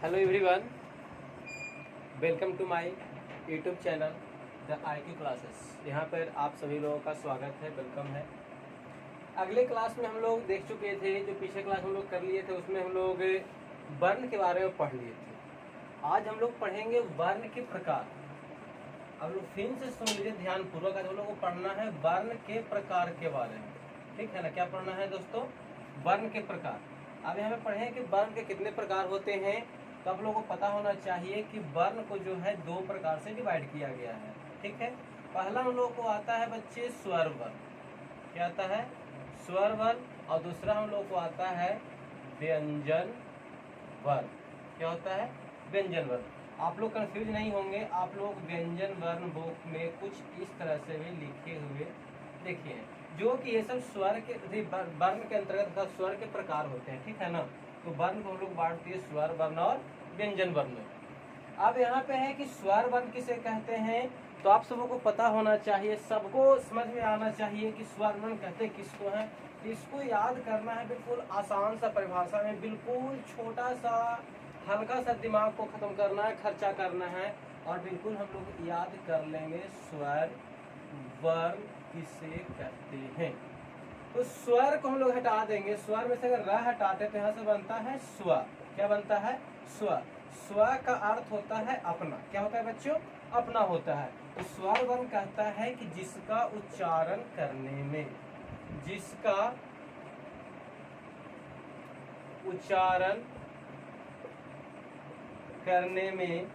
Hello everyone, welcome to my YouTube channel the IQ classes. यहाँ पर आप सभी लोगों का स्वागत है, वेलकम है। अगले क्लास में हम लोग देख चुके थे, जो पीछे क्लास हम लोग कर लिए थे उसमें हम लोग वर्ण के बारे में पढ़ लिए थे। आज हम लोग पढ़ेंगे वर्ण के प्रकार। अब लोग फिर से सुन लीजिए ध्यान पूर्वक। हम लोग को पढ़ना है वर्ण के प्रकार के बारे में, ठीक है ना। क्या पढ़ना है दोस्तों? वर्ण के प्रकार। अब यहाँ पे पढ़े कि वर्ण के कितने प्रकार होते हैं। तो आप लोगों को पता होना चाहिए कि वर्ण को जो है दो प्रकार से डिवाइड किया गया है, ठीक है। पहला हम लोग को आता है बच्चे स्वर वर्ण। क्या आता है? स्वर वर्ण। और दूसरा हम लोग को आता है व्यंजन वर्ण। क्या होता है? व्यंजन वर्ण। आप लोग कंफ्यूज नहीं होंगे। आप लोग व्यंजन वर्ण बुक में कुछ इस तरह से भी लिखे हुए देखिए, जो कि ये सब स्वर के वर्ण के अंतर्गत तथा स्वर के प्रकार होते हैं, ठीक है ना। तो वर्ण को हम लोग बांटते हैं स्वर वर्ण और व्यंजन वर्ण में। अब यहाँ पे है कि स्वर वर्ण किसे कहते हैं, तो आप सबको को पता होना चाहिए, सबको समझ में आना चाहिए कि स्वर वर्ण कहते किसको है। इसको याद करना है बिल्कुल आसान सा परिभाषा में, बिल्कुल छोटा सा हल्का सा दिमाग को खत्म करना है, खर्चा करना है और बिल्कुल हम लोग याद कर लेंगे स्वर वर्ण किसे कहते हैं। तो स्वर को हम लोग हटा देंगे। स्वर में से अगर र हटाते तो यहाँ से बनता है स्व। क्या बनता है? स्व। स्व का अर्थ होता है अपना। क्या होता है बच्चों? अपना होता है। तो स्वर वर्ण कहता है कि जिसका उच्चारण करने में, जिसका उच्चारण करने में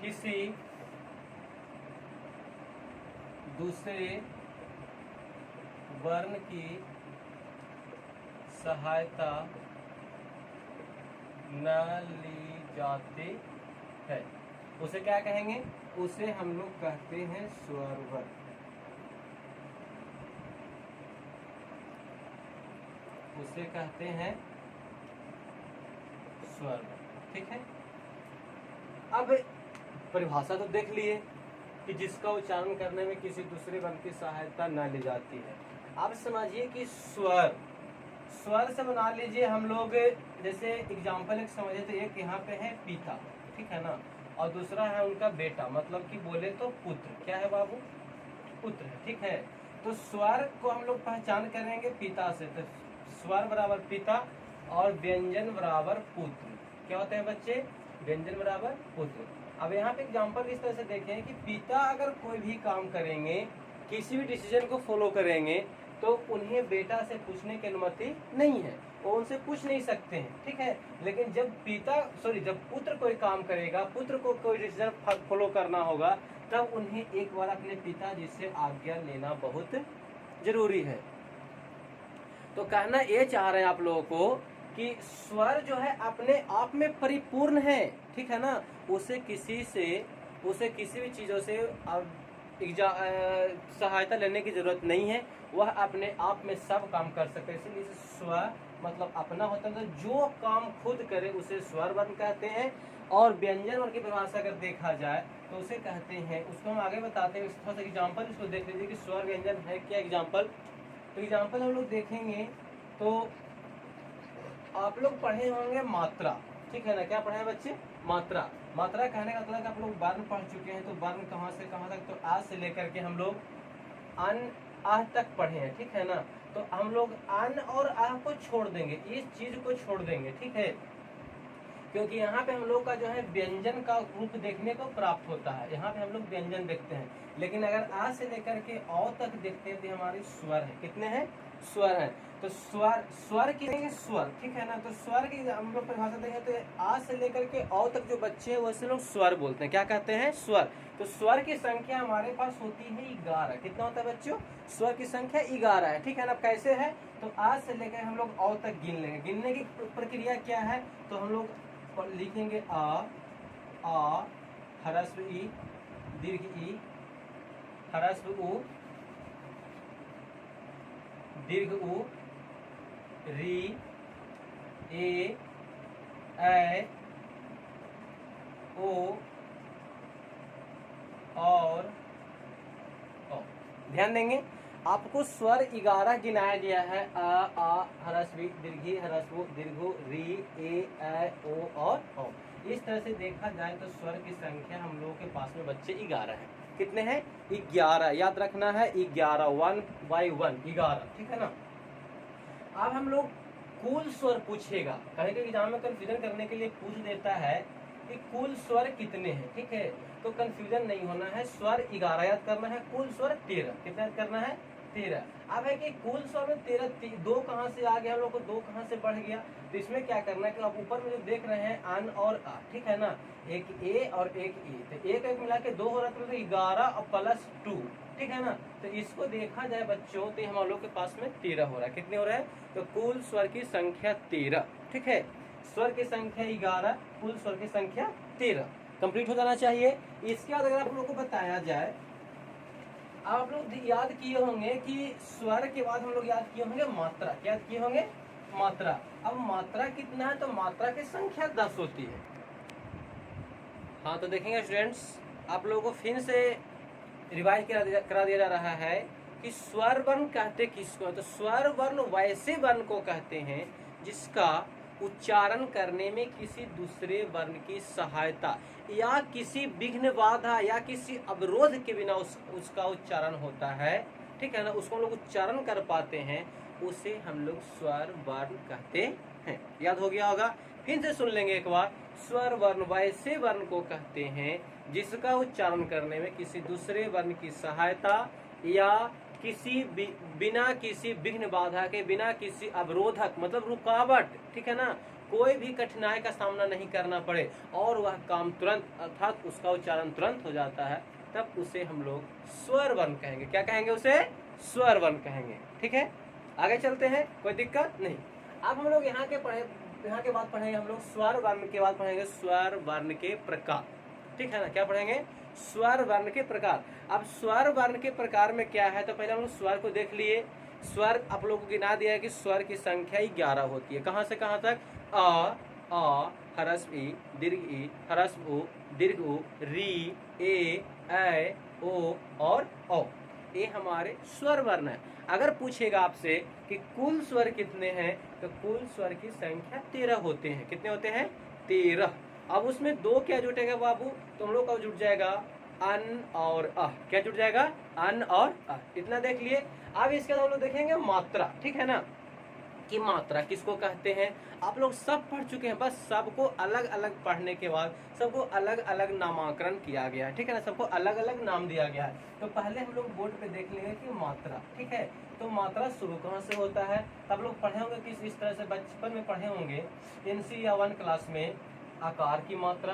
किसी दूसरे वर्ण की सहायता न ली जाती है, उसे क्या कहेंगे? उसे हम लोग कहते हैं स्वर वर्ण। उसे कहते हैं स्वर वर्ण, ठीक है। अब परिभाषा तो देख लिए कि जिसका उच्चारण करने में किसी दूसरे वर्ण की सहायता न ली जाती है। अब समझिए कि स्वर, स्वर से बना लीजिए हम लोग, जैसे एग्जाम्पल एक समझे तो एक यहाँ पे है पिता, ठीक है ना, और दूसरा है उनका बेटा, मतलब कि बोले तो पुत्र। क्या है बाबू? पुत्र है, ठीक है। तो स्वर को हम लोग पहचान करेंगे पिता से, तो स्वर बराबर पिता और व्यंजन बराबर पुत्र। क्या होते हैं बच्चे? व्यंजन बराबर पुत्र। अब यहाँ पे एग्जाम्पल इस तरह से देखें कि पिता अगर कोई भी काम करेंगे, किसी भी डिसीजन को फॉलो करेंगे, तो उन्हें बेटा से पूछने की अनुमति नहीं है, वो उनसे पूछ नहीं सकते हैं, ठीक है। लेकिन जब पुत्र कोई काम करेगा, पुत्र को कोई डिसीजन फॉलो करना होगा, तब उन्हें एक बार अपने पिताजी से आज्ञा लेना बहुत जरूरी है। तो कहना ये चाह रहे हैं आप लोगों को कि स्वर जो है अपने आप में परिपूर्ण है, ठीक है ना। उसे किसी भी चीजों से सहायता लेने की जरूरत नहीं है, वह अपने आप में सब काम कर सकते हैं। इसलिए स्व मतलब अपना होता है, तो जो काम खुद करे उसे स्वर वर्ण कहते हैं। और व्यंजन वर्ण की परिभाषा अगर देखा जाए तो उसे कहते हैं, उसको हम आगे बताते हैं। थोड़ा सा एग्जाम्पल इसको देख लीजिए कि स्वर व्यंजन है क्या। एग्जाम्पल, तो एग्जाम्पल हम लोग देखेंगे तो आप लोग पढ़े होंगे मात्रा, ठीक है ना। क्या पढ़े हैं बच्चे? मात्रा। मात्रा कहने का मतलब आप लोग वर्ण पढ़ चुके हैं। तो वर्ण कहाँ से कहाँ तक? तो आ से लेकर के हम लोग अन आह तक पढ़े हैं, ठीक है ना। तो हम लोग अन और आह को छोड़ देंगे, इस चीज को छोड़ देंगे, ठीक है, क्योंकि यहाँ पे हम लोग का जो है व्यंजन का रूप देखने को प्राप्त होता है। यहाँ पे हम लोग व्यंजन देखते हैं, लेकिन अगर आ से लेकर के औ तक देखते हैं तो हमारे स्वर है। कितने हैं? स्वर है। तो स्वर की स्वर, ठीक है ना। तो स्वर की हम लोग परिभाषा देखें तो आ से लेकर के औ तक जो बच्चे हैं वैसे लोग स्वर बोलते हैं। क्या कहते हैं? स्वर। तो स्वर की संख्या हमारे पास होती है 11। कितना होता है बच्चों? स्वर की संख्या 11 है, ठीक है ना। कैसे है? तो आ से लेकर हम लोग औ तक गिन लेंगे। गिनने की प्रक्रिया क्या है? तो हम लोग लिखेंगे आ ह्रस्व ई, दीर्घ ई, ह्रस्व उ, दीर्घ उ, री, ए, ऐ, ओ और ओ। ध्यान देंगे। आपको स्वर 11 गिनाया गया है। अ, आ, ह्रस्व ई, दीर्घी, ह्रस्व उ, दीर्घ री, ए ओ और औ। इस तरह से देखा जाए तो स्वर की संख्या हम लोगों के पास में बच्चे 11 है। कितने हैं? 11। याद रखना है 11, 1 बाई 1 11, ठीक है ना। अब हम लोग कुल स्वर पूछेगा, कहीं कहीं एग्जाम में कंफ्यूजन करने के लिए पूछ देता है कि कुल स्वर कितने हैं, ठीक है। तो कंफ्यूजन नहीं होना है, स्वर 11 याद करना है, कुल स्वर 13। कितना याद करना है? 13। अब है कि कुल स्वर में 13, दो कहाँ से आ गया हम लोग को, दो कहाँ से बढ़ गया। तो इसमें क्या करना है कि आप ऊपर में जो देख रहे हैं अन और आ, ठीक है ना, एक ए और एक ई, तो एक एक मिला के 2 हो रहा है, तो 11 और प्लस 2, ठीक है ना। तो इसको देखा जाए बच्चों तो हम लोग के पास में 13 हो रहा है। कितने हो रहे हैं? तो कुल स्वर की संख्या 13, ठीक है। स्वर की संख्या 11, कुल स्वर की संख्या 13 कंप्लीट हो जाना चाहिए। इसके बाद अगर आप लोगों को बताया जाए, आप लोग याद किए होंगे कि स्वर के बाद हम लोग याद किए होंगे मात्रा। क्या याद किए होंगे? मात्रा। अब मात्रा कितना है? तो मात्रा की संख्या 10 होती है। हाँ, तो देखेंगे स्टूडेंट्स, आप लोगों को फिर से रिवाइज करा दिया जा रहा है कि स्वर वर्ण कहते किसको? तो स्वर वर्ण वैसे वर्ण को कहते हैं जिसका उच्चारण करने में किसी दूसरे वर्ण की सहायता या किसी विघ्न बाधा या किसी अवरोध के बिना उसका उच्चारण होता है, ठीक है ना। उसको हम लोग उच्चारण कर पाते हैं, उसे हम लोग स्वर वर्ण कहते हैं। याद हो गया होगा? फिर से सुन लेंगे एक बार। स्वर वर्ण वैसे वर्ण को कहते हैं जिसका उच्चारण करने में किसी दूसरे वर्ण की सहायता या किसी बिना किसी विघ्न बाधा के, बिना किसी अवरोधक मतलब रुकावट, ठीक है ना, कोई भी कठिनाई का सामना नहीं करना पड़े और वह काम तुरंत अर्थात उसका उच्चारण तुरंत हो जाता है, तब उसे हम लोग स्वर वर्ण कहेंगे। क्या कहेंगे? उसे स्वर वर्ण कहेंगे, ठीक है। आगे चलते हैं, कोई दिक्कत नहीं। अब हम लोग यहाँ के बाद पढ़ेंगे हम लोग स्वर वर्ण के बाद पढ़ेंगे स्वर वर्ण के प्रकार, ठीक है ना। क्या पढ़ेंगे? स्वर वर्ण के प्रकार। अब स्वर वर्ण के प्रकार में क्या है, तो पहले हम लोग स्वर को देख लिए। स्वर आप लोगों को गिना दिया है कि स्वर की संख्या 11 होती है। कहाँ से कहाँ तक? अ, ह्रस्व ई, दीर्घ ई, ह्रस्व उ, दीर्घ उ, री, ए ओ और औ। ये हमारे स्वर वर्ण है। अगर पूछेगा आपसे कि कुल स्वर कितने हैं, तो कुल स्वर की संख्या 13 होते हैं। कितने होते हैं? 13। अब उसमें दो क्या जुटेगा बाबू? तो हम लोग का जुट जाएगा अन और अ। क्या जुट जाएगा? अन और अ। इतना देख लिए। अब इसके बाद हम लोग देखेंगे मात्रा, ठीक है ना, कि मात्रा किसको कहते हैं। आप लोग सब पढ़ चुके हैं, बस सबको अलग अलग पढ़ने के बाद सबको अलग अलग नामाकरण किया गया है, ठीक है ना, सबको अलग अलग नाम दिया गया है। तो पहले हम लोग बोर्ड पे देख लेंगे कि मात्रा, ठीक है। तो मात्रा शुरू कहाँ से होता है? तब लोग पढ़े होंगे किस इस तरह से, बचपन में पढ़े होंगे NC या 1 क्लास में। आकार की मात्रा,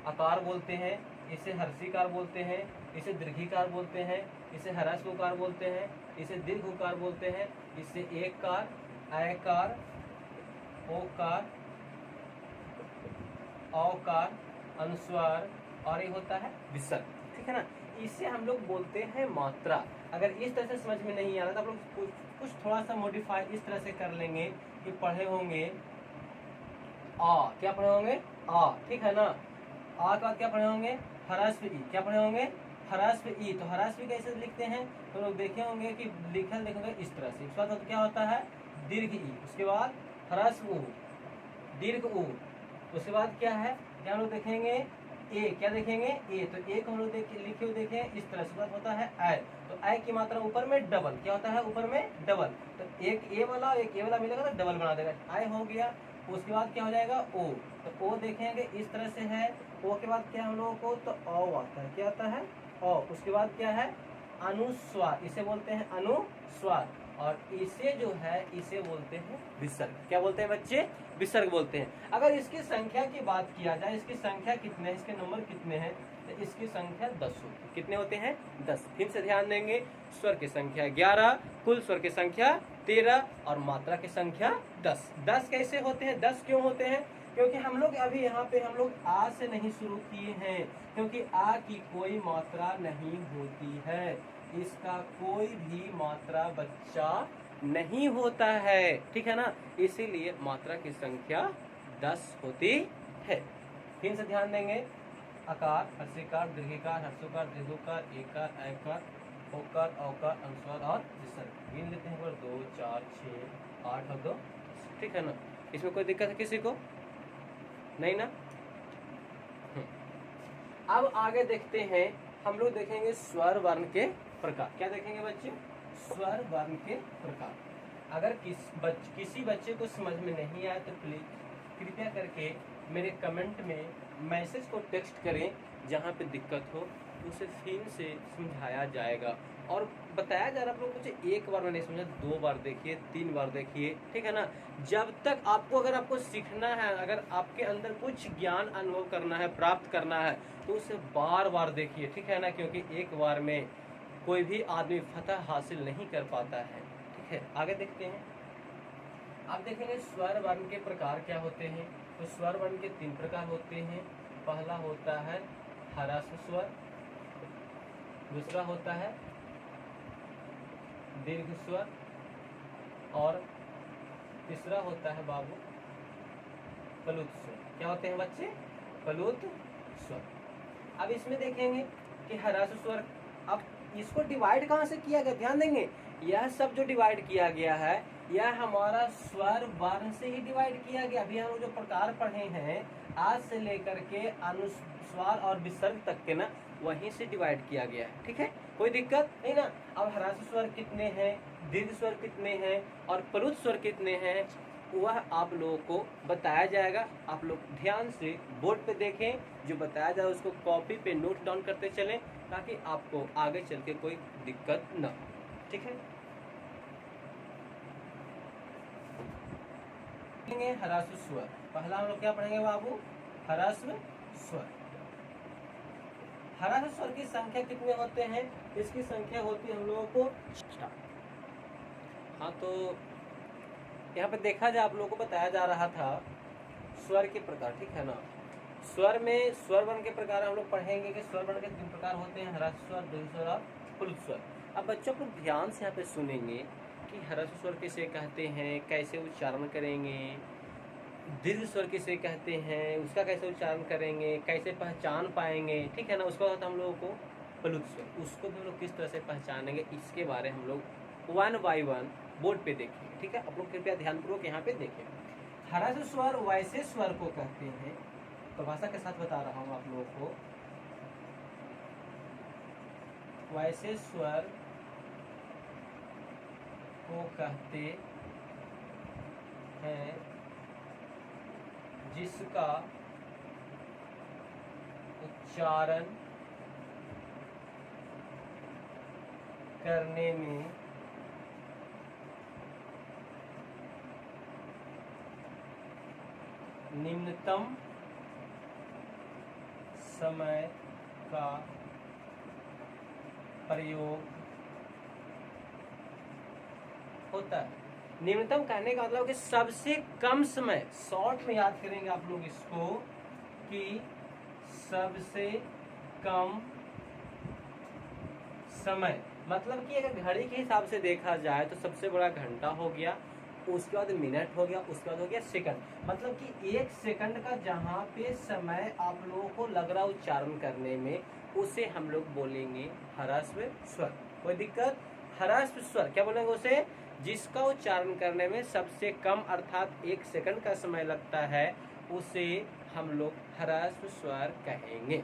आकार बोलते हैं, इसे हर्षीकार बोलते हैं, इसे दीर्घिकार बोलते हैं, इसे ह्रस्वकार बोलते हैं, इसे दीर्घकार बोलते हैं, इसे एककार, ऐकार, ओकार, औकार, अनुस्वार और ये होता है विसर्ग, ठीक है ना। इसे हम लोग बोलते हैं मात्रा। अगर इस तरह से समझ में नहीं आ रहा तो आप लोग कुछ थोड़ा सा मॉडिफाई इस तरह से कर लेंगे कि पढ़े होंगे आ, क्या पढ़े होंगे? आ, ठीक है ना। आ के बाद क्या पढ़े होंगे? ह्रस्व ई। क्या पढ़े होंगे? ह्रस्व ई। तो ह्रस्व ई कैसे लिखते हैं? तो लोग देखे होंगे कि लिखल देखेंगे इस तरह से। उसके बाद क्या होता है? दीर्घ ई। उसके बाद ह्रस्व उ, दीर्घ उ। उसके बाद क्या है? क्या हम लोग देखेंगे? ए। क्या देखेंगे? ए। तो ए को हम लोग लिखे हुए देखें इस तरह से होता है ऐ। तो ऐ की मात्रा ऊपर में डबल। क्या होता है? ऊपर में डबल। तो एक ए वाला एक ए वाला मिलेगा तो डबल बना देगा, ऐ हो गया। उसके बाद क्या हो जाएगा? ओ। तो ओ देखेंगे इस तरह से है। ओ के बाद क्या हम लोगों को? तो औ आता है। क्या आता है? औ। उसके बाद क्या है? अनुस्वार। इसे बोलते हैं अनुस्वार। और इसे जो है इसे बोलते हैं विसर्ग। क्या बोलते हैं बच्चे? विसर्ग बोलते हैं। अगर इसकी संख्या की बात किया जाए, इसकी संख्या कितने हैं, इसके नंबर कितने हैं, तो इसकी संख्या 10 होती है। कितने होते हैं? 10। फिर से ध्यान देंगे, स्वर की संख्या 11, कुल स्वर की संख्या 13 और मात्रा की संख्या 10। 10 कैसे होते हैं? 10 क्यों होते हैं? क्योंकि हम लोग अभी यहाँ पे हम लोग आ से नहीं शुरू किए हैं, क्योंकि आ की कोई मात्रा नहीं होती है, इसका कोई भी मात्रा बच्चा नहीं होता है, ठीक है ना। इसीलिए मात्रा की संख्या 10 होती है। फिर से ध्यान देंगे, आकार, हर्षिकार, दीर्घिकार, ह्रस्वकार, दीर्घकार, एकार, ऐकार, ओकार औकार अनुस्वार और विसर्ग गिन लेते हैं। पर 2 4 6 8 और 2, ठीक है ना। इसमें कोई दिक्कत है किसी को? नहीं ना। अब आगे देखते हैं हम लोग, देखेंगे स्वर वर्ण के प्रकार। क्या देखेंगे बच्चे? स्वर वर्ण के प्रकार। अगर किसी बच्चे को समझ में नहीं आया तो प्लीज कृपया करके मेरे कमेंट में मैसेज को टेक्स्ट करें, जहाँ पे दिक्कत हो उसे फिर से समझाया जाएगा और बताया जा रहा है। आप लोग मुझे एक बार में नहीं समझा, 2 बार देखिए, 3 बार देखिए, ठीक है ना। जब तक आपको, अगर आपको सीखना है, अगर आपके अंदर कुछ ज्ञान अनुभव करना है, प्राप्त करना है, तो उसे बार बार देखिए, ठीक है ना। क्योंकि एक बार में कोई भी आदमी फतह हासिल नहीं कर पाता है, ठीक है। आगे देखते हैं। आप देखेंगे स्वर वर्ण के प्रकार क्या होते हैं। तो स्वर वर्ण के 3 प्रकार होते हैं। पहला होता है ह्रस्व स्वर, दूसरा होता है दीर्घ स्वर और तीसरा होता है बाबू प्लुत स्वर। क्या होते हैं बच्चे? प्लुत स्वर। अब इसमें देखेंगे कि ह्रस्व स्वर, अब इसको डिवाइड कहाँ से किया गया, ध्यान देंगे। यह सब जो डिवाइड किया गया है, यह हमारा स्वर वर्ण से ही डिवाइड किया गया। अभी हम जो प्रकार पढ़े हैं आज से लेकर के अनुस्वार और विसर्ग तक के ना, वहीं से डिवाइड किया गया है, ठीक है। कोई दिक्कत नहीं ना। अब ह्रस्व स्वर कितने हैं, दीर्घ स्वर कितने हैं और प्लुत स्वर कितने हैं, वह आप लोगों को बताया जाएगा। आप लोग ध्यान से बोर्ड पे देखें, जो बताया जाए उसको कॉपी पे नोट डाउन करते चलें, ताकि आपको आगे चल के कोई दिक्कत न हो, ठीक है। ह्रस्व स्वर, पहला हम लोग क्या पढ़ेंगे बाबू? ह्रस्व स्वर। ह्रस्व स्वर की संख्या कितने होते हैं? इसकी संख्या होती है हम लोगों को। हाँ, तो यहाँ पे देखा जाए, आप लोगों को बताया जा रहा था स्वर के प्रकार, ठीक है ना। स्वर में स्वर वर्ण के प्रकार हम लोग पढ़ेंगे कि स्वर वर्ण के 3 प्रकार होते हैं, ह्रस्व स्वर, दीर्घ स्वर और प्लुत स्वर। अब बच्चों को ध्यान से यहाँ पे सुनेंगे कि ह्रस्व स्वर किसे कहते हैं, कैसे उच्चारण करेंगे, दीर्घ स्वर किसे कहते हैं, उसका कैसे उच्चारण करेंगे, कैसे पहचान पाएंगे, ठीक है ना। उसके बाद हम लोगों को प्लुत स्वर, उसको भी हम लोग किस तरह से पहचानेंगे, इसके बारे हम लोग 1 बाय 1 बोर्ड पे देखेंगे, ठीक है। आप लोग कृपया ध्यानपूर्वक यहाँ पे देखें। ह्रस्व स्वर वैसे स्वर को कहते हैं, तो भाषा के साथ बता रहा हूँ आप लोगों को, वैसे स्वर को कहते हैं जिसका उच्चारण करने में निम्नतम समय का प्रयोग होता है। निम्नतम कहने का मतलब कि सबसे कम समय, शॉर्ट में याद करेंगे आप लोग इसको कि सबसे कम समय, मतलब कि अगर घड़ी के हिसाब से देखा जाए तो सबसे बड़ा घंटा हो गया, उसके बाद मिनट हो गया, उसके बाद हो गया सेकंड। मतलब कि 1 सेकंड का जहाँ पे समय आप लोगों को लग रहा उच्चारण करने में, उसे हम लोग बोलेंगे ह्रस्व स्वर। कोई दिक्कत? ह्रस्व स्वर क्या बोलेंगे उसे? जिसका उच्चारण करने में सबसे कम अर्थात 1 सेकंड का समय लगता है, उसे हम लोग ह्रस्व स्वर कहेंगे,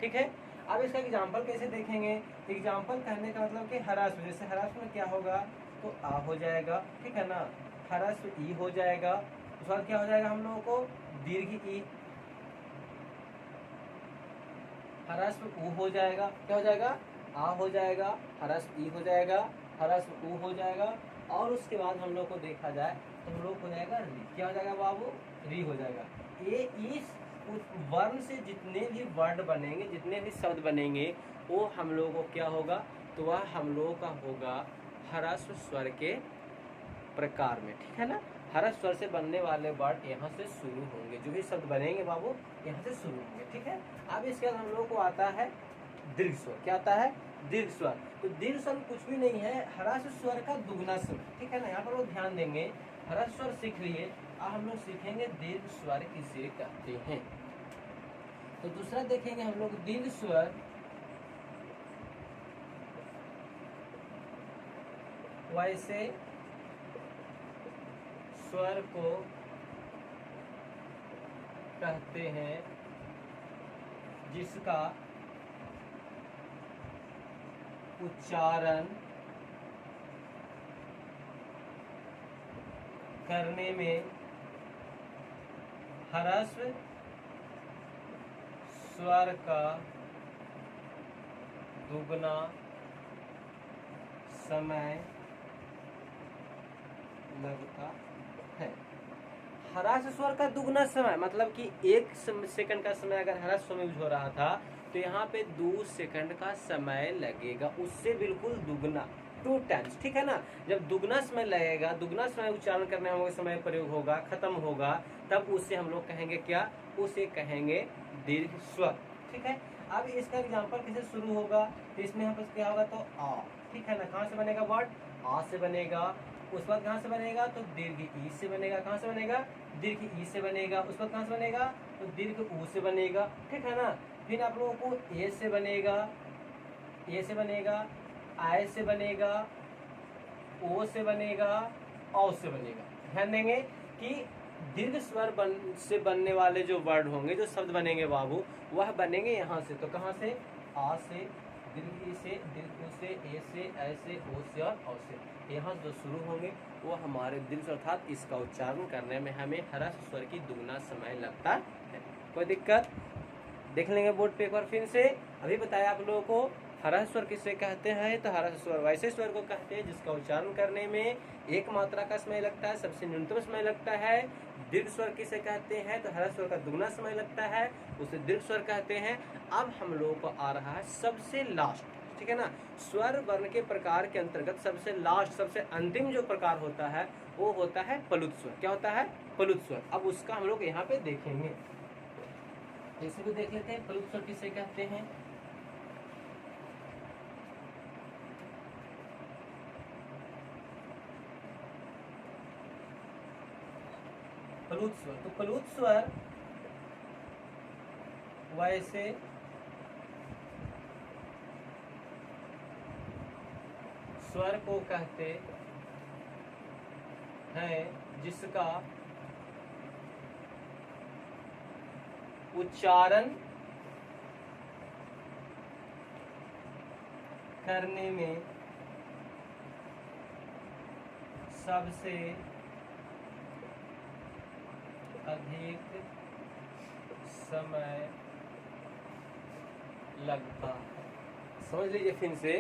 ठीक है। अब इसका एग्जाम्पल कैसे देखेंगे? एग्जाम्पल कहने का मतलब कि ह्रस्व, जैसे ह्रस्व में क्या होगा, तो आ हो जाएगा, ठीक है ना। ह्रस्व ई हो जाएगा, उसके बाद क्या हो जाएगा हम लोगों को? दीर्घ ई। ह्रस्व ऊ हो जाएगा, क्या हो जाएगा? आ हो जाएगा, ह्रस्व ई हो जाएगा, ह्रस्व ऊ हो जाएगा, और उसके बाद हम लोग को देखा जाए तो हम लोग हो जाएगा री। क्या हो जाएगा बाबू? री हो जाएगा। ये इस वर्ण से जितने भी वर्ड बनेंगे, जितने भी शब्द बनेंगे, वो हम लोगों को क्या होगा, तो वह हम लोगों का होगा ह्रस्व स्वर के प्रकार में, ठीक है ना। ह्रस्व स्वर से बनने वाले वर्ड यहाँ से शुरू होंगे, जो भी शब्द बनेंगे बाबू यहाँ से शुरू होंगे, ठीक है। अब इसके बाद हम लोगों को आता है दीर्घ स्वर। क्या आता है? दीर्घ स्वर। तो दीर्घ स्वर कुछ भी नहीं है, ह्रस्व स्वर का दुगना स्वर, ठीक है ना। यहाँ पर वो ध्यान देंगे, ह्रस्व स्वर सीख लिए, अब हम लोग सीखेंगे दीर्घ स्वर किसे कहते हैं। तो दूसरा देखेंगे हम लोग दीर्घ स्वर वैसे स्वर को कहते हैं जिसका उच्चारण करने में ह्रस्व स्वर का दुगना समय लगता है। ह्रस्व स्वर का दुगना समय मतलब कि 1 सेकंड का समय अगर ह्रस्व में यूज हो रहा था तो यहाँ पे 2 सेकंड का समय लगेगा, उससे बिल्कुल दुगना, 2 टाइम्स, ठीक है ना। जब दुगना समय लगेगा, दुगना समय उच्चारण करने में समय प्रयोग होगा, खत्म होगा, तब उसे हम लोग कहेंगे क्या, उसे कहेंगे दीर्घ स्वर, ठीक है। अब इसका एग्जांपल कैसे शुरू होगा, तो इसमें यहाँ पर क्या होगा, तो आ, ठीक है ना। कहाँ से बनेगा वर्ड, आ से बनेगा। उस बाद कहाँ से बनेगा, तो दीर्घ ई से बनेगा। कहाँ से बनेगा, दीर्घ ई से बनेगा। उस बाद कहाँ से बनेगा, तो दीर्घ ऊ से बनेगा, ठीक है ना। फिर आप लोगों को ए से बनेगा, ए से बनेगा, आई से बनेगा, ओ से बनेगा, औ से बनेगा। ध्यान देंगे कि दीर्घ स्वर से बनने वाले जो वर्ड होंगे, जो शब्द बनेंगे बाबू, वह बनेंगे यहाँ से। तो कहाँ से, आ से, दीर्घ ई से, दीर्घ ऊ से, ए से, ऐ से, ओ से और औ से। यहाँ जो शुरू होंगे वो हमारे दीर्घ, अर्थात इसका उच्चारण करने में हमें ह्रस्व स्वर की दुगना समय लगता है। कोई दिक्कत, देख लेंगे बोर्ड पे एक बार फिर से। अभी बताया आप लोगों को ह्रस्व स्वर किसे कहते हैं, तो ह्रस्व स्वर वैसे स्वर को कहते हैं जिसका उच्चारण करने में 1 मात्रा का समय लगता है, सबसे न्यूनतम समय लगता है। दीर्घ स्वर किसे कहते हैं, तो ह्रस्व स्वर का दुगना समय लगता है, उसे दीर्घ स्वर कहते हैं। अब हम लोगों को आ रहा है सबसे लास्ट, ठीक है ना। स्वर वर्ण के प्रकार के अंतर्गत सबसे लास्ट, सबसे अंतिम जो प्रकार होता है वो होता है प्लुत स्वर। क्या होता है, प्लुत स्वर। अब उसका हम लोग यहाँ पे देखेंगे, इसे भी देख लेते हैं। प्लुत स्वर किसे कहते हैं, प्लुत स्वर। तो प्लुत स्वर वैसे स्वर को कहते हैं जिसका उच्चारण करने में सबसे अधिक समय लगता है। समझ लीजिए फिर से,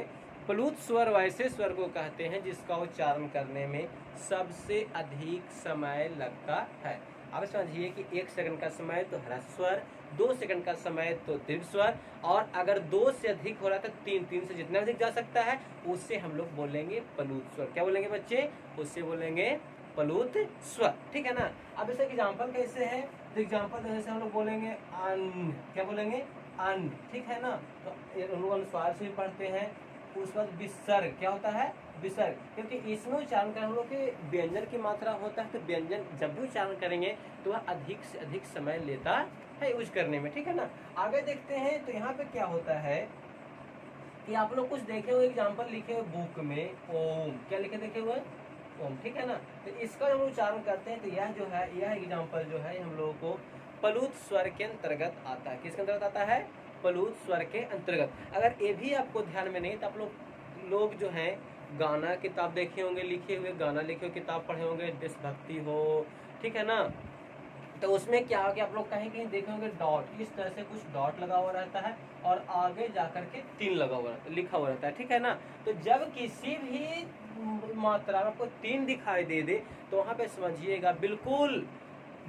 प्लुत स्वर वैसे स्वर को कहते हैं जिसका उच्चारण करने में सबसे अधिक समय लगता है। अब समझिए कि 1 सेकंड का समय तो ह्रस्व स्वर, 2 सेकंड का समय तो दीर्घ स्वर, और अगर 2 से अधिक हो रहा है तो 3 से जितना अधिक जा सकता है उससे हम लोग बोलेंगे प्लुत स्वर। क्या बोलेंगे बच्चे, उससे बोलेंगे प्लुत स्वर, ठीक है ना। अब इसका एग्जाम्पल कैसे है, तो एग्जाम्पल जैसे हम लोग बोलेंगे अन, क्या बोलेंगे, अन, ठीक है ना। तो हम लोग अनुस्वार से भी पढ़ते हैं। उस बाद विसर्ग, क्या होता है, विसर्ग, क्योंकि इसमें उच्चारण का हम लोग के व्यंजन की मात्रा होता है, तो व्यंजन जब भी उच्चारण करेंगे तो वह अधिक से अधिक समय लेता है यूज करने में, ठीक है ना। आगे देखते हैं, तो यहाँ पे क्या होता है कि आप लोग कुछ देखे हुए एग्जाम्पल लिखे हुए बुक में, ओम, क्या लिखे देखे हुए, ओम, ठीक है ना। तो इसका जब उच्चारण करते हैं तो यह जो है, यह एग्जाम्पल जो है हम लोगों को प्लुत स्वर के अंतर्गत आता है। किसके अंतर्गत आता है, प्लुत स्वर के अंतर्गत। अगर ये भी आपको ध्यान में नहीं, तो आप लोग जो हैं गाना किताब देखे होंगे, लिखे हुए गाना लिखे हुए किताब पढ़े होंगे, देशभक्ति हो, ठीक है ना। तो उसमें क्या हो कि आप लोग कहीं कहीं देखे होंगे डॉट, इस तरह से कुछ डॉट लगा हुआ रहता है और आगे जाकर के 3 लगा हुआ रहता है, लिखा हुआ रहता है, ठीक है ना। तो जब किसी भी मात्रा में आपको 3 दिखाई दे दे तो वहां पे समझिएगा, बिल्कुल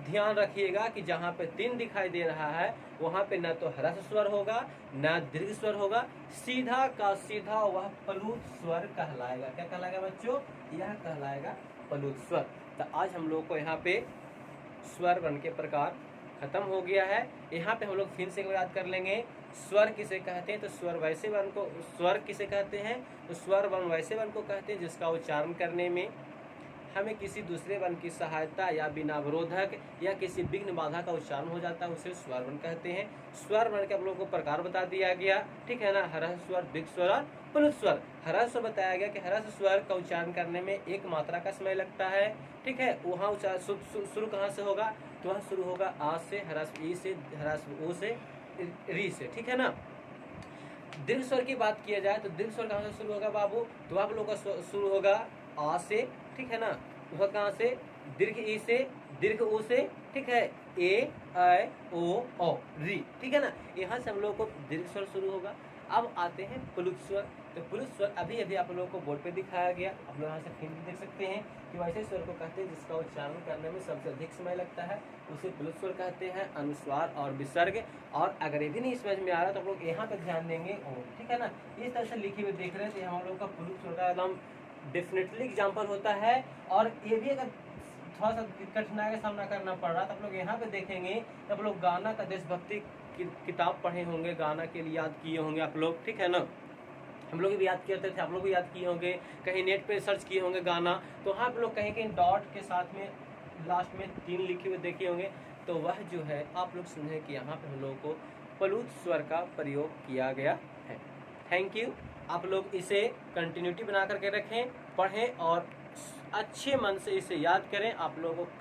ध्यान रखिएगा कि जहाँ पे 3 दिखाई दे रहा है वहां पे न तो ह्रस्व स्वर होगा न दीर्घ स्वर होगा, सीधा का सीधा वह प्लुत स्वर कहलाएगा। क्या कहलाएगा बच्चों, यह कहलाएगा प्लुत स्वर। तो आज हम लोग को यहाँ पे स्वर वर्ण के प्रकार खत्म हो गया है। यहाँ पे हम लोग फिर से याद कर लेंगे, स्वर किसे कहते हैं, तो स्वर वैसे वर्ण को, स्वर किसे कहते हैं, तो स्वर वर्ण वैसे वर्ण को कहते हैं जिसका उच्चारण करने में हमें किसी दूसरे वर्ण की सहायता या बिना अवरोधक या किसी विघ्न बाधा का उच्चारण हो जाता है, उसे स्वर वर्ण कहते हैं। स्वर वर्ण के हम लोग को प्रकार बता दिया गया, ठीक है ना, ह्रस्व स्वर, दीर्घ स्वर और प्लुत स्वर, ह्रस्व स्वर बताया गया कि ह्रस्व स्वर का उच्चारण करने में एक मात्रा का समय लगता है, ठीक है। वहाँ शुरू कहाँ से होगा, तो वहाँ शुरू होगा आ से, ह्रस्व ई से, ह्रस्व ओ से, री से, ठीक है ना। दीर्घ स्वर की बात किया जाए तो दीर्घ स्वर कहाँ से शुरू होगा बाबू, तो आप लोग का शुरू होगा आ से, ठीक है ना। वह कहाँ से, दीर्घ ई से, दीर्घ ओ से, ठीक है, ए आई ओ री, ठीक है ना। यहाँ से हम लोग को दीर्घ स्वर शुरू होगा। अब आते हैं प्लुत स्वर। तो प्लुत स्वर अभी अभी आप लोगों को बोर्ड पे दिखाया गया, आप लोग यहाँ से हिंट देख सकते हैं कि वैसे स्वर को कहते हैं जिसका उच्चारण करने में सबसे अधिक समय लगता है, उसे प्लुत स्वर कहते हैं। अनुस्वार और विसर्ग, और अगर ये भी नहीं समझ में आ रहा तो आप लोग यहाँ पे ध्यान देंगे, ठीक है ना। इस तरह से लिखे हुए देख रहे हैं तो हम लोग का प्लुत स्वर का एकदम डेफिनेटली एग्जाम्पल होता है। और ये भी अगर थोड़ा सा कठिनाई का सामना करना पड़ रहा तो आप लोग यहाँ पे देखेंगे, आप लोग गाना का देशभक्ति किताब पढ़े होंगे, गाना के लिए याद किए होंगे आप लोग, ठीक है ना। हम लोग भी याद करते थे, आप लोग भी याद किए होंगे, कहीं नेट पे सर्च किए होंगे गाना, तो वहाँ आप लोग कहीं कहीं डॉट के साथ में लास्ट में 3 लिखे हुए देखे होंगे, तो वह जो है आप लोग सुने कि यहाँ पे हम लोगों को प्लुत स्वर का प्रयोग किया गया है। Thank you. आप लोग इसे कंटिन्यूटी बना करके रखें, पढ़ें और अच्छे मन से इसे याद करें। आप लोगों को